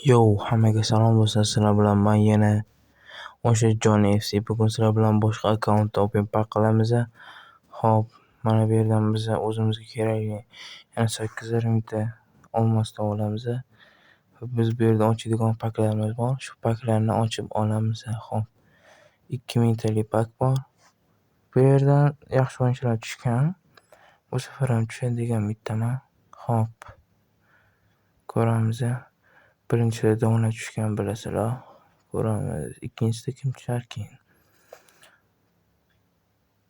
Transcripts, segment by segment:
Yo, hammaga salom bo'lsin. Sizlar bilan men yana o'sha Johnny FC. Bugun sizlar bilan boshqa akkauntda open pack qilamiz. Xo'p, mana bu yerdan biz o'zimizga kerakli yana 8 mingta olmosdan olamiz. Biz bu yerda ochadigan paklarimiz bor. Shu paklarni ochib olamiz. Xo'p, 2000 talik pak bor. Bu yerdan yaxshi o'yinchilar tushgan. Bu safar ham tushadigan bittaman. Xo'p, ko'ramiz. Birinchida Dona tushgan, bilasizlar. Ko'ramiz. Ikkinchisida kim tushar keyin?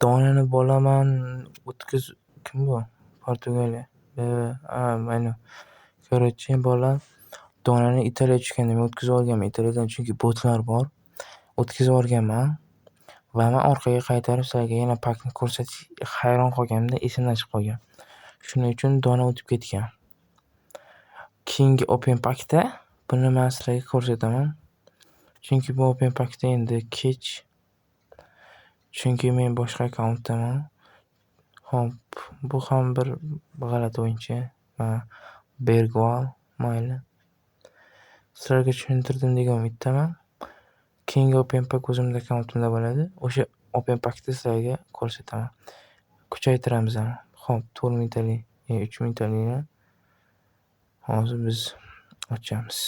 Donani bolaman kim bu? Portugaliya. Mana Korotchi bola. Donani Italiya tushgan deb o'tkazib olganman. Italiyadan chunki botlar bor. O'tkazib olganman. Va men orqaga qaytarib sizlarga yana pakni ko'rsatish hayron qolganimda esimdan chiqib qolgan. Shuning uchun Dona o'tib ketgan. Keyingi open pakda buni men sizlarga ko'rsataman. Chunki bu open pakda endi kech. Chunki men boshqa akkauntdaman. Xo'p, bu ham bir g'alati o'yinchi. Bergval, mayli. Sizlarga tushuntirdim degan umiddaman. Keyingi open pak o'zimning akkauntimda bo'ladi. O'sha open pakda sizlarga ko'rsataman. Kuchaytiramiz ham. Xo'p, 4000 talik, 3000 talikni hozir biz ochamiz.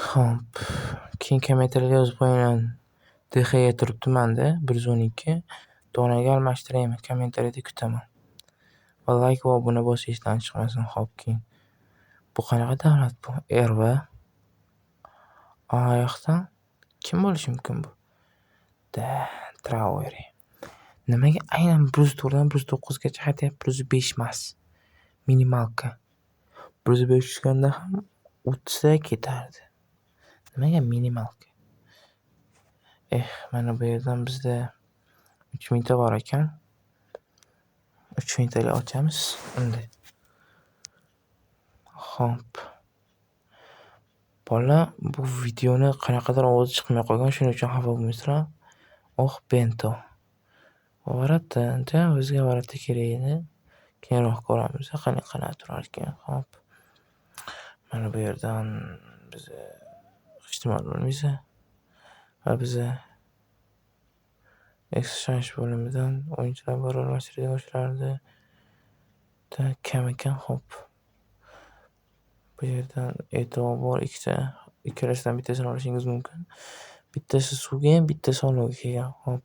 Xo'p, keyin kommentariyga yozib qo'yinglar. DXga turibdi-manda 112. Donaga almashtiraymi? Kommentariyada kutaman. Va like va obuna bosishdan chiqmasin. Xo'p, keyin bu qanaqa davlat bu? RV. Yoqdan kim bo'lishi mumkin bu? Traore. Nimaga aynan 104dan 109 gacha aytyapti? 105 emas. Minimalka. 105 tushganda ham 30 ta ketardi. Nimaga minimalka? Mana bu yerdan bizda 3000 ta bor ekan. 3000 talik ochamiz. Endi. Xo'p. Bola bu videoni qanaqadir ovozi chiqmay qolgan, shuning uchun xafa bo'lmaysizlar. Bento. Varata, o'ziga varata kerak edi. Keyinroq ko'ramiz, qanaqa turar ekan. Xo'p. Mana bu yerdan biz ijtimoiy bo'lmaymiz. Va biz exchange bo'limidan o'yinchilar bor, almashtiradigan o'yinchilarni kam ekan. Xo'p. Bu yerdan e'tibor bor, ikkalasidan bittasini olishingiz mumkin. Bittasi suvga, bittasi olovga kelgan. Xo'p.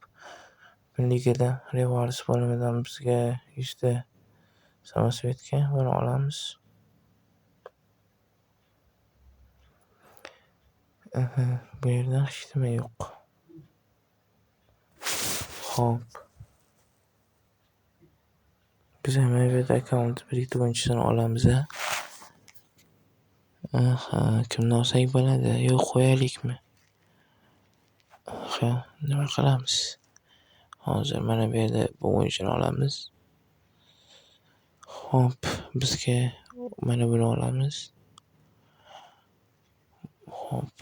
Ligada Rivals bo'limidan bizga 100 ta samosvetga buni olamiz. Bu yerdan hech nima yo'q. Xo'p. Biz ham bu akkaunt bir-ikki o'yinchisini olamiz. Kimni olsak bo'ladi? Yo'q, qo'yaylikmi? Nima qilamiz? Hozir mana bu yerda bu o'yinchini olamiz. Xo'p, bizga mana buni olamiz. Xo'p.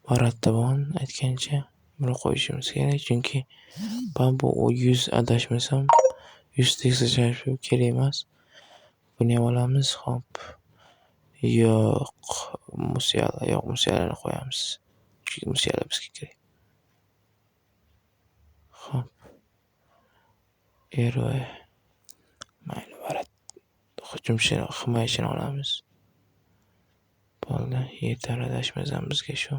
Varattabon aytgancha buni qo'yishimiz kerak, chunki bu 100 adashmasam 100 tekshirish kerak emas. Buni ham olamiz. Xo'p. Yo'q, Musialani qo'yamiz. Chunki Musiala bizga kerak. Xo'p. Mayli, Varat. Hujumchini, himoyachini olamiz. Bo'ldi, yetar adashmasam bizga shu.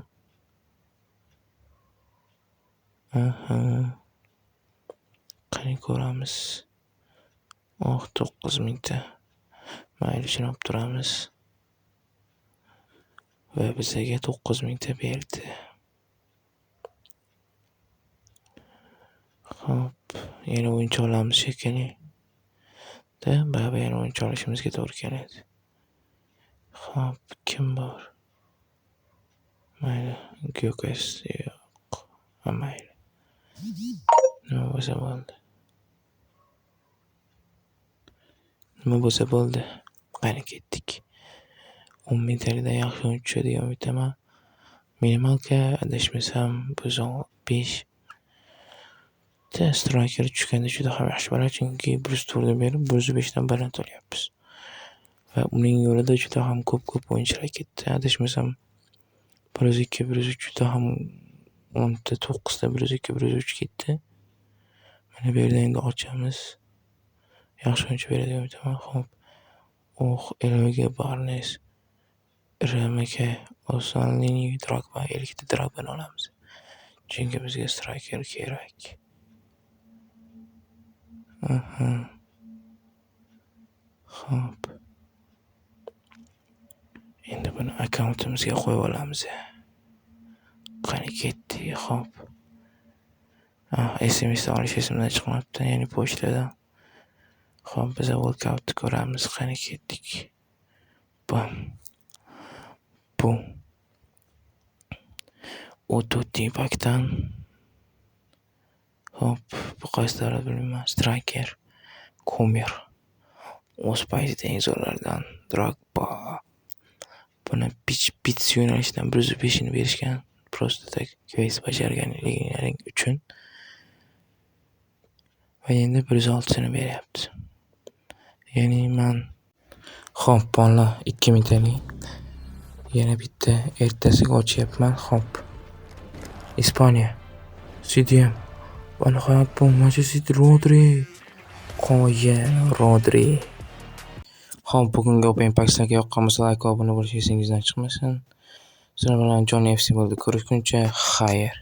Qani ko'ramiz. 9000 ta. Mayli, shuni olib turamiz. Va bizga 9000 ta berdi. Xo'p, yana o'yinchi olamiz shekilli. Yana o'yinchi olishimizga to'g'ri keladi. Xo'p, kim bor? Mayli, Gyökeres yo'q. Mayli. Nima bo'lsa bo'ldi. Qani ketdik. 10,000 talikdan yaxshi o'yin tushadigan umiddaman. Minimalka adashmasam 5. Striker tushganda juda ham yaxshi bo'ladi, chunki 104dan beri 105dan baland olyapmiz. va uning yo'lida juda ham ko'p o'yinchilar ketdi. Adashmasam 102, 103 juda ham 9ta 102, 103 ketdi. Mana bu yerda endi ochamiz. Yaxshi o'yinchi beradi deb umiddaman. Xo'p. Eloge Barnes, RMK, Osanlini, Drogba, 2ta Drogbani olamiz. Chunki bizga striker kerak. Xo'p. Endi buni akkauntimizga qo'yib olamiz. Qani ketdi, xo'p. SMS olish esimdan chiqmabdi, ya'ni pochtadan. Xo'p, biz workoutni ko'ramiz. Qani ketdik. Bu O'to'ti Bakdan. Xo'p, bu qaysi davlat bilmayman. Striker, Komer. O'z paytida eng zo'rlardan Drogba. Buni pitch yo'nalishidan 105 berishgan. Prosta tak quest bajarganliklaring uchun. Va endi 106 beryapti. Ya'ni xo'p, bolalar 2000 TL. Yana bitta ertasiga ochyapman. Xo'p. Ispaniya. CDM. Va nihoyat bu Manchester City Rodri. Xo'p, bugungi Open Pax'ga yoqqan bo'lsa, like va obuna bo'lish esingizdan chiqmasin. Sizlar bilan Johnny FC bo'ldi. Ko'rishguncha, xayr.